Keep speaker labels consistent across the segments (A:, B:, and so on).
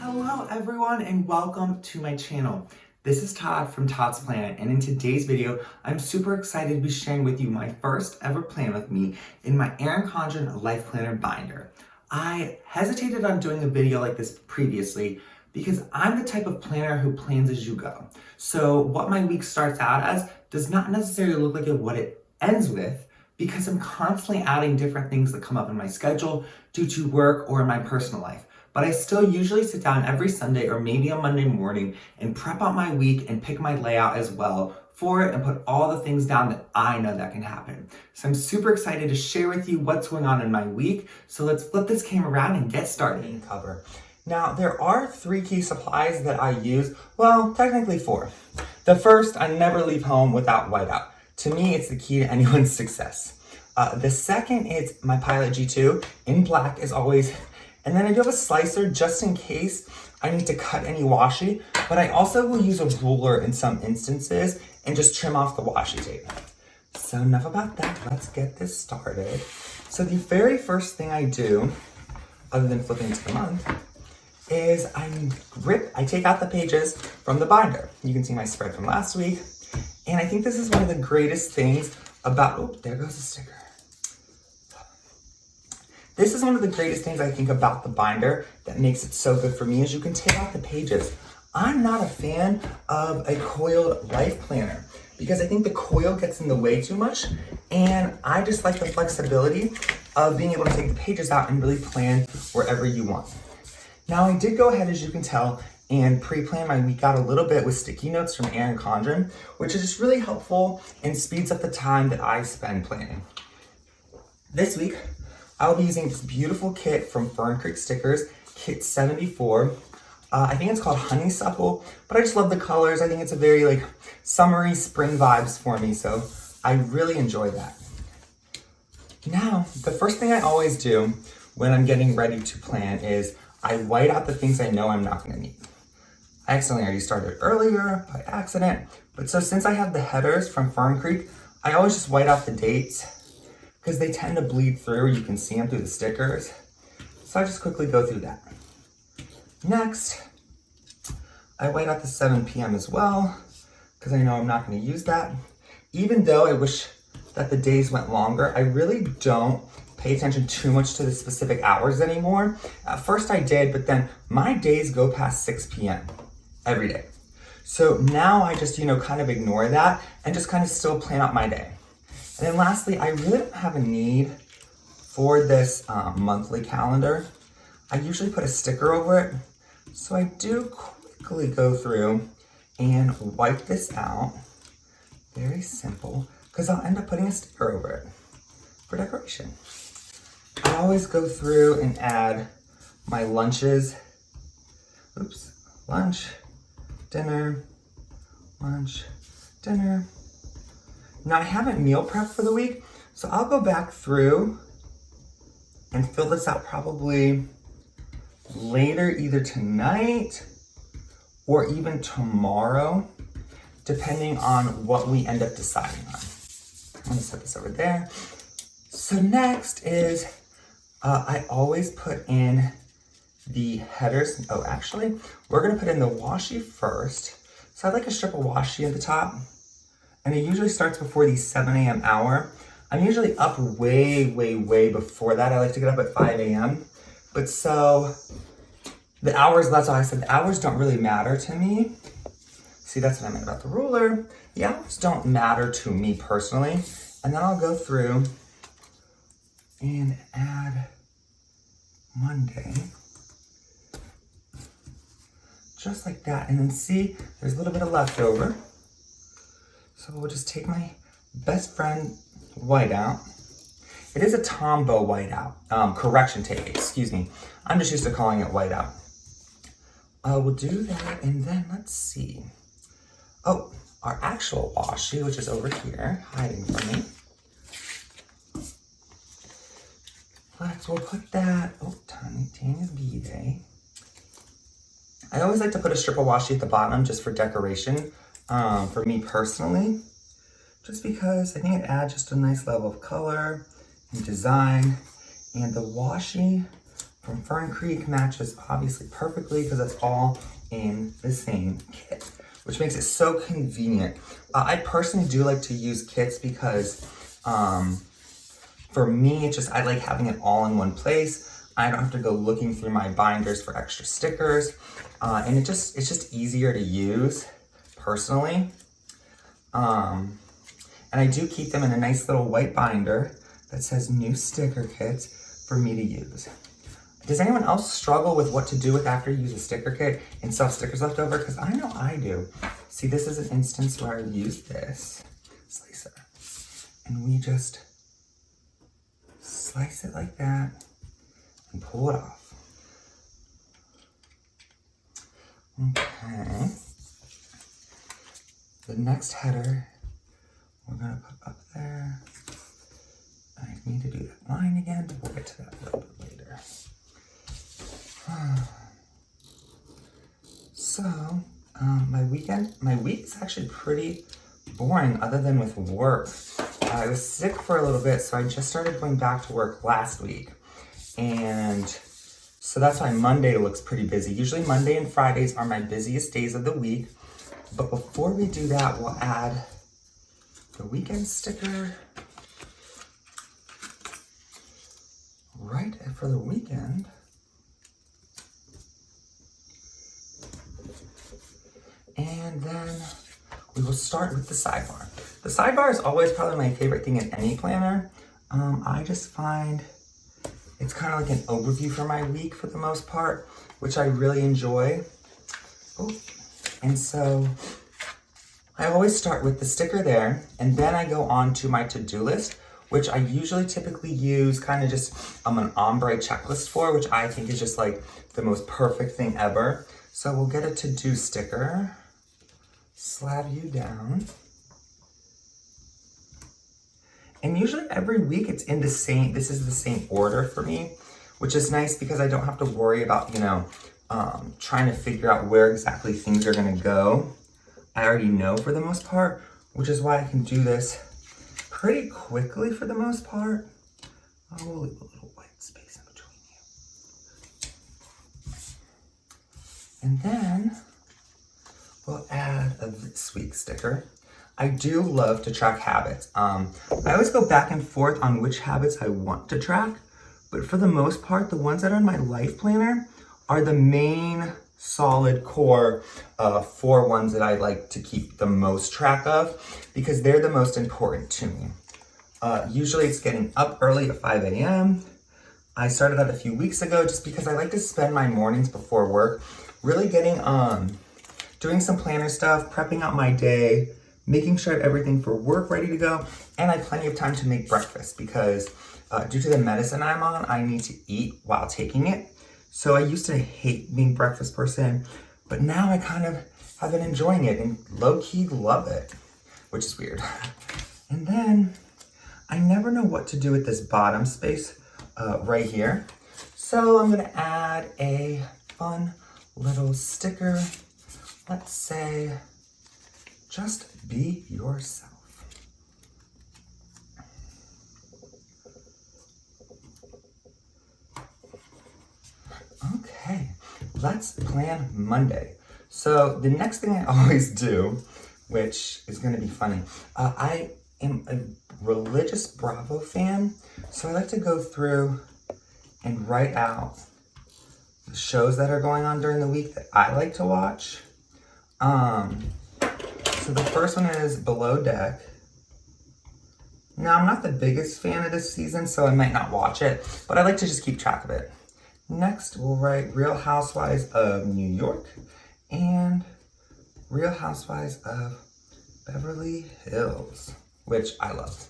A: Hello everyone and welcome to my channel. This is Todd from todsplan, and in today's video, I'm super excited to be sharing with you my first ever plan with me in my Erin Condren Life Planner binder. I hesitated on doing a video like this previously because I'm the type of planner who plans as you go. So what my week starts out as does not necessarily look like what it ends with, because I'm constantly adding different things that come up in my schedule due to work or in my personal life. But I still usually sit down every Sunday or maybe a Monday morning and prep out my week and pick my layout as well for it and put all the things down that I know that can happen. So I'm super excited to share with you what's going on in my week. So let's flip this camera around and get started. Cover. Now, there are 3 key supplies that I use. Well, technically 4. The first, I never leave home without whiteout. To me, it's the key to anyone's success. The second is my Pilot G2 in black as always. And then I do have a slicer just in case I need to cut any washi, but I also will use a ruler in some instances and just trim off the washi tape. So enough about that, let's get this started. So the very first thing I do, other than flipping to the month, is I take out the pages from the binder. You can see my spread from last week. And I think this is one of the greatest things about, oh, there goes the sticker. This is one of the greatest things I think about the binder that makes it so good for me is you can take out the pages. I'm not a fan of a coiled life planner because I think the coil gets in the way too much, and I just like the flexibility of being able to take the pages out and really plan wherever you want. Now I did go ahead, as you can tell, and pre-plan my week out a little bit with sticky notes from Erin Condren, which is just really helpful and speeds up the time that I spend planning. This week, I'll be using this beautiful kit from Fern Creek Stickers, kit 74. I think it's called Honeysuckle, but I just love the colors. I think it's a very summery spring vibes for me, so I really enjoy that. Now, the first thing I always do when I'm getting ready to plan is I white out the things I know I'm not gonna need. I accidentally already started earlier by accident, but so since I have the headers from Fern Creek, I always just white out the dates because they tend to bleed through. You can see them through the stickers. So I just quickly go through that. Next, I white out the 7 p.m. as well because I know I'm not gonna use that. Even though I wish that the days went longer, I really don't pay attention too much to the specific hours anymore. At first I did, but then my days go past 6 p.m. every day. So now I just, kind of ignore that and just kind of still plan out my day. And then lastly, I really don't have a need for this monthly calendar. I usually put a sticker over it. So I do quickly go through and wipe this out. Very simple, because I'll end up putting a sticker over it for decoration. I always go through and add my lunches. Lunch, dinner, lunch, dinner. Now I haven't meal prepped for the week, so I'll go back through and fill this out probably later, either tonight or even tomorrow, depending on what we end up deciding on. I'm gonna set this over there. So next is, I always put in the headers. Oh, actually, we're gonna put in the washi first. So I like a strip of washi at the top, and it usually starts before the 7 a.m. hour. I'm usually up way, way, way before that. I like to get up at 5 a.m. But so the hours, that's why I said the hours don't really matter to me. See, that's what I meant about the ruler. The hours don't matter to me personally. And then I'll go through and add Monday. Just like that. And then see, there's a little bit of leftover. So we'll just take my best friend whiteout. It is a Tombow whiteout, correction tape, excuse me. I'm just used to calling it whiteout. We'll do that, and then let's see. Oh, our actual washi, which is over here, hiding from me. We'll put that, Tanya's B-Day. I always like to put a strip of washi at the bottom just for decoration, for me personally, just because I think it adds just a nice level of color and design. And the washi from Fern Creek matches obviously perfectly because it's all in the same kit, which makes it so convenient. I personally do like to use kits because for me, it's just, I like having it all in one place. I don't have to go looking through my binders for extra stickers. And it's just easier to use personally. And I do keep them in a nice little white binder that says new sticker kits for me to use. Does anyone else struggle with what to do with after you use a sticker kit and still have stickers left over? Because I know I do. See, this is an instance where I used this slicer. And we just slice it like that and pull it off. Okay. The next header, we're gonna put up there. I need to do that line again, but we'll get to that a little bit later. So, my week is actually pretty boring other than with work. I was sick for a little bit, so I just started going back to work last week. And so that's why Monday looks pretty busy. Usually Monday and Fridays are my busiest days of the week. But before we do that, we'll add the weekend sticker right for the weekend. And then we will start with the sidebar. The sidebar is always probably my favorite thing in any planner. I just find it's kind of like an overview for my week for the most part, which I really enjoy. Oh, and so I always start with the sticker there, and then I go on to my to-do list, which I usually typically use kind of just an ombre checklist for, which I think is just like the most perfect thing ever. So we'll get a to-do sticker, slab you down. And usually every week it's in this is the same order for me, which is nice because I don't have to worry about, trying to figure out where exactly things are gonna go. I already know for the most part, which is why I can do this pretty quickly for the most part. I will leave a little white space in between you. And then we'll add a this week sticker. I do love to track habits. I always go back and forth on which habits I want to track, but for the most part, the ones that are in my life planner are the main solid core 4 ones that I like to keep the most track of because they're the most important to me. Usually it's getting up early at 5 a.m. I started that a few weeks ago just because I like to spend my mornings before work really getting doing some planner stuff, prepping out my day, making sure I have everything for work ready to go, and I have plenty of time to make breakfast because due to the medicine I'm on, I need to eat while taking it. So I used to hate being a breakfast person, but now I kind of have been enjoying it and low-key love it, which is weird. And then I never know what to do with this bottom space right here. So I'm gonna add a fun little sticker. Let's say, just be yourself. Okay, let's plan Monday. So the next thing I always do, which is gonna be funny, I am a religious Bravo fan, so I like to go through and write out the shows that are going on during the week that I like to watch. So the first one is Below Deck. Now, I'm not the biggest fan of this season, so I might not watch it, but I like to just keep track of it. Next, we'll write Real Housewives of New York and Real Housewives of Beverly Hills, which I love.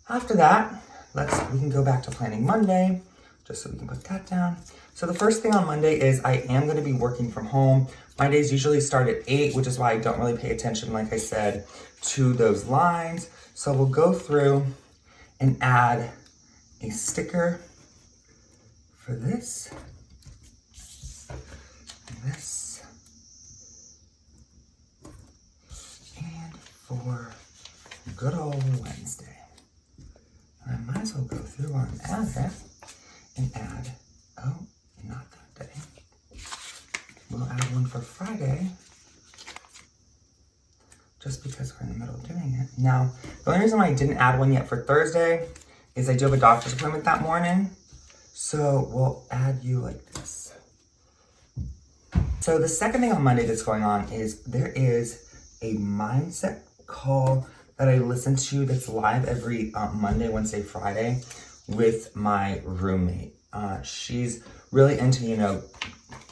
A: After that, we can go back to planning Monday, just so we can put that down. So the first thing on Monday is I am going to be working from home. My days usually start at 8, which is why I don't really pay attention, like I said, to those lines. So we'll go through and add a sticker for this, this, and for good old Wednesday. And I might as well go through on add that and add Oh, not that day. We'll add one for Friday, just because we're in the middle of doing it. Now, the only reason why I didn't add one yet for Thursday is I do have a doctor's appointment that morning. So we'll add you like this. So the second thing on Monday that's going on is there is a mindset call that I listen to that's live every Monday, Wednesday, Friday with my roommate. She's really into,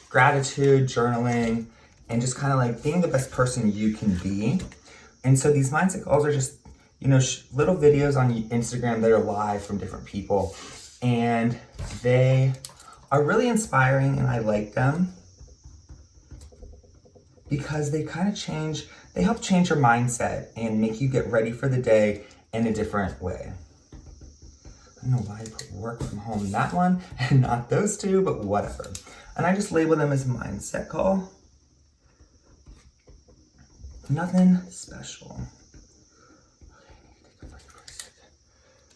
A: gratitude, journaling, and just kind of like being the best person you can be. And so these mindset calls are just, little videos on Instagram that are live from different people. And they are really inspiring, and I like them because they kind of they help change your mindset and make you get ready for the day in a different way. I don't know why I put work from home in that one and not those two, but whatever. And I just label them as mindset call. Nothing special.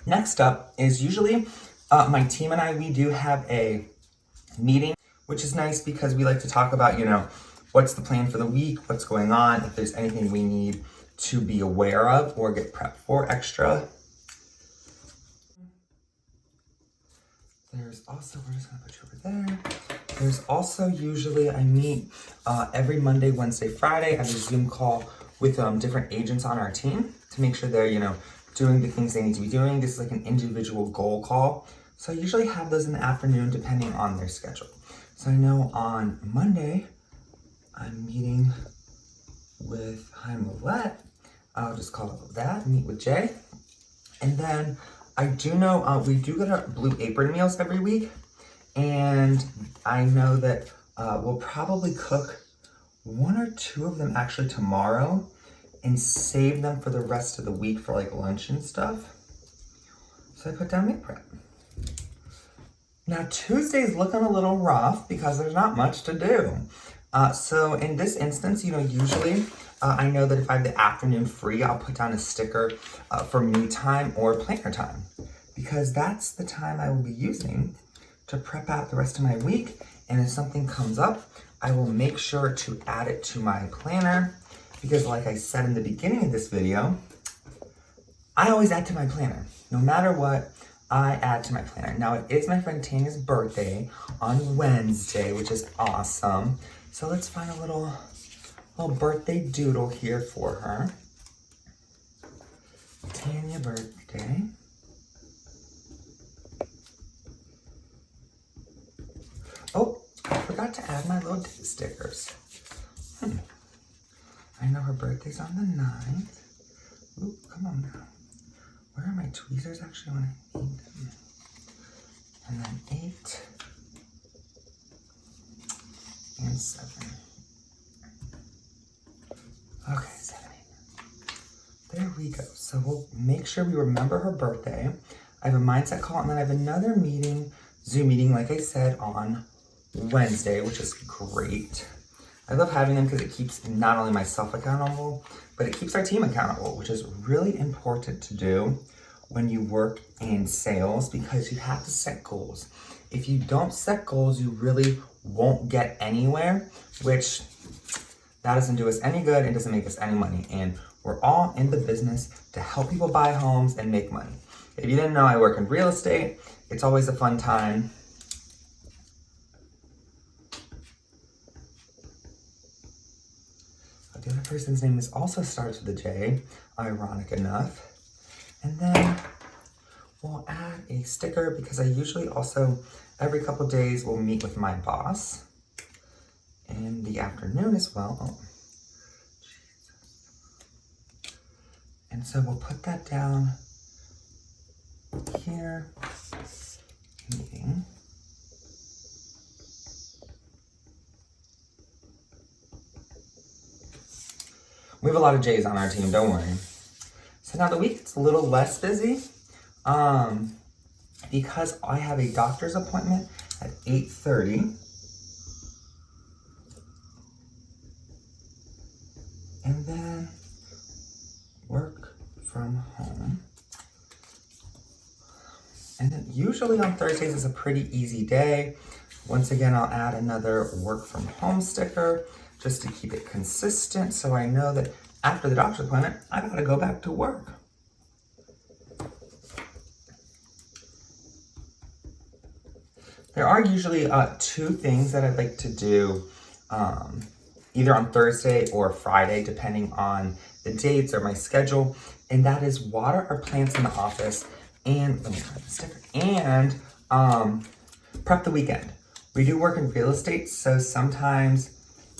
A: Next up is usually my team and I, we do have a meeting, which is nice because we like to talk about, what's the plan for the week, what's going on, if there's anything we need to be aware of or get prepped for extra. There's also, we're just gonna put you over there. There's also usually, I meet every Monday, Wednesday, Friday. I have a Zoom call with different agents on our team to make sure they're, doing the things they need to be doing. This is like an individual goal call. So I usually have those in the afternoon depending on their schedule. So I know on Monday, I'm meeting with Heimlet. I'll just call it that, meet with Jay. And then I do know we do get our Blue Apron meals every week. And I know that we'll probably cook 1 or 2 of them actually tomorrow and save them for the rest of the week for like lunch and stuff. So I put down meal prep. Now Tuesday's looking a little rough because there's not much to do. So in this instance, usually I know that if I have the afternoon free, I'll put down a sticker for me time or planner time, because that's the time I will be using to prep out the rest of my week. And if something comes up, I will make sure to add it to my planner, because like I said in the beginning of this video, I always add to my planner. No matter what, I add to my planner. Now it is my friend Tanya's birthday on Wednesday, which is awesome. So let's find a little birthday doodle here for her. Tanya birthday. Oh, I forgot to add my little date stickers. I know her birthday's on the 9th. Ooh, come on now. Where are my tweezers actually when I need them? And then 8 and 7. Okay, 7, 8. There we go. So we'll make sure we remember her birthday. I have a mindset call, and then I have another meeting, Zoom meeting, like I said, on Wednesday, which is great. I love having them because it keeps not only myself accountable, but it keeps our team accountable, which is really important to do when you work in sales, because you have to set goals. If you don't set goals, you really won't get anywhere, which that doesn't do us any good and doesn't make us any money. And we're all in the business to help people buy homes and make money. If you didn't know, I work in real estate. It's always a fun time. The other person's name also starts with a J, ironic enough. And then we'll add a sticker, because I usually also, every couple days, will meet with my boss in the afternoon as well. Oh, Jesus. And so we'll put that down here, meeting. We have a lot of J's on our team, don't worry. So now the week it's a little less busy because I have a doctor's appointment at 8:30. And then work from home. And then usually usually on Thursdays is a pretty easy day. Once again, I'll add another work from home sticker just to keep it consistent so I know that after the doctor's appointment, I gotta go back to work. There are usually 2 things that I'd like to do either on Thursday or Friday, depending on the dates or my schedule. And that is water our plants in the office and, let me try the sticker, and prep the weekend. We do work in real estate, so sometimes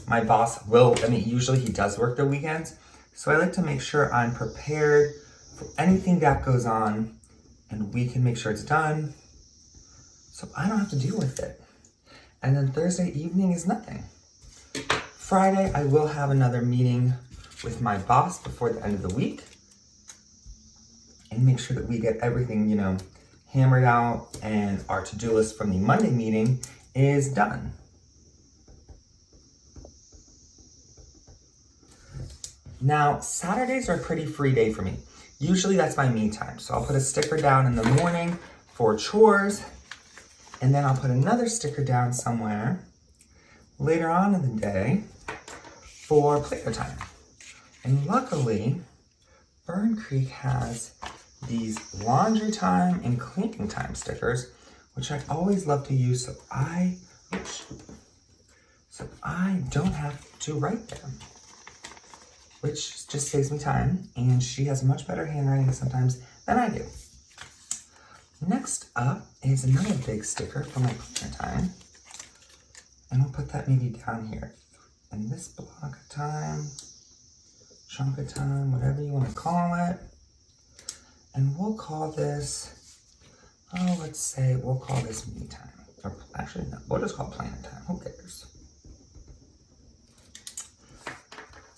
A: my boss will, usually he does work the weekends. So I like to make sure I'm prepared for anything that goes on and we can make sure it's done so I don't have to deal with it. And then Thursday evening is nothing. Friday, I will have another meeting with my boss before the end of the week and make sure that we get everything, hammered out and our to-do list from the Monday meeting is done. Now, Saturdays are a pretty free day for me. Usually that's my me time. So I'll put a sticker down in the morning for chores, and then I'll put another sticker down somewhere later on in the day for player time. And luckily, Burn Creek has these laundry time and cleaning time stickers, which I always love to use so I don't have to write them, which just saves me time, and she has much better handwriting sometimes than I do. Next up is another big sticker for my planner time, and we'll put that maybe down here in this block of time, chunk of time, whatever you want to call it. And we'll call this, we'll call this me time. Or actually, no, we'll just call it planner time. Who cares?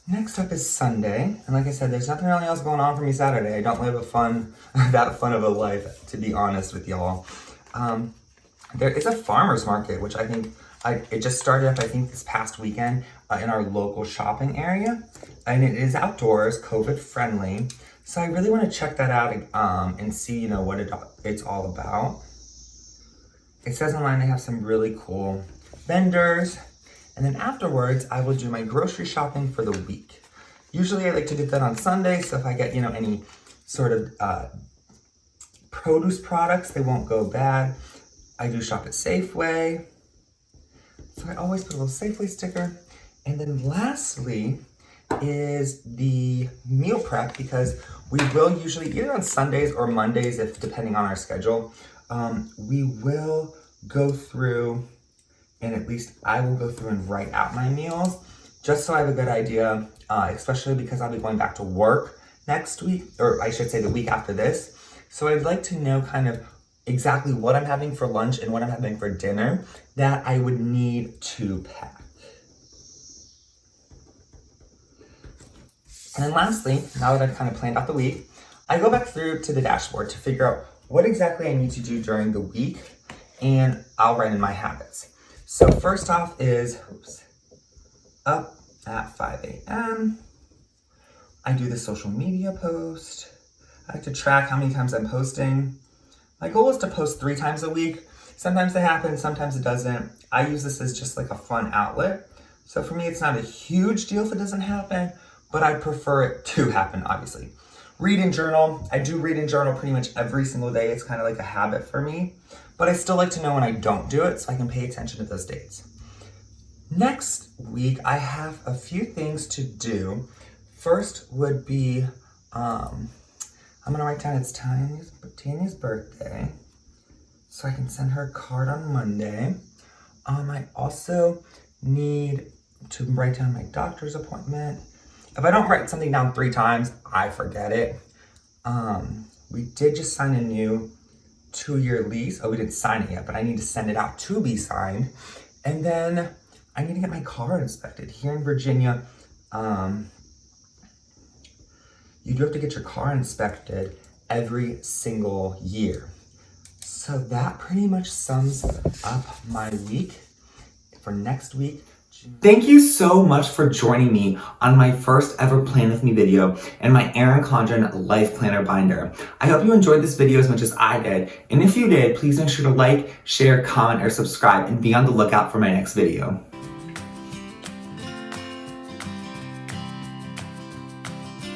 A: Next up is Sunday, and like I said, there's nothing really else going on for me Saturday. I don't live that fun of a life, to be honest with y'all. There is a farmer's market, which I think, it just started up, I think, this past weekend in our local shopping area, and it is outdoors, COVID friendly. So I really want to check that out and see, what it's all about. It says online they have some really cool vendors. And then afterwards, I will do my grocery shopping for the week. Usually I like to do that on Sunday, so if I get, any sort of produce products, they won't go bad. I do shop at Safeway. So I always put a little Safeway sticker. And then lastly is the meal prep, because we will usually, either on Sundays or Mondays, if depending on our schedule, we will go through, and at least I will go through and write out my meals, just so I have a good idea, especially because I'll be going back to work next week, or I should say the week after this. So I'd like to know kind of exactly what I'm having for lunch and what I'm having for dinner that I would need to pack. And then lastly, now that I've kind of planned out the week, I go back through to the dashboard to figure out what exactly I need to do during the week, and I'll write in my habits. So first off is, up at 5 a.m. I do the social media post. I like to track how many times I'm posting. My goal is to post 3 times a week. Sometimes they happen, sometimes it doesn't. I use this as just like a fun outlet. So for me, it's not a huge deal if it doesn't happen, but I prefer it to happen, obviously. Read and journal. I do read and journal pretty much every single day. It's kind of like a habit for me, but I still like to know when I don't do it so I can pay attention to those dates. Next week, I have a few things to do. First would be, I'm gonna write down it's Tanya's birthday, so I can send her a card on Monday. I also need to write down my doctor's appointment. If I don't write something down 3 times, I forget it. We did just sign a new 2-year lease. Oh, we didn't sign it yet, but I need to send it out to be signed. And then I need to get my car inspected. Here in Virginia, you do have to get your car inspected every single year. So that pretty much sums up my week. For next week, Thank you so much for joining me on my first ever Plan With Me video and my Erin Condren Life Planner Binder. I hope you enjoyed this video as much as I did, and if you did, please make sure to like, share, comment, or subscribe, and be on the lookout for my next video.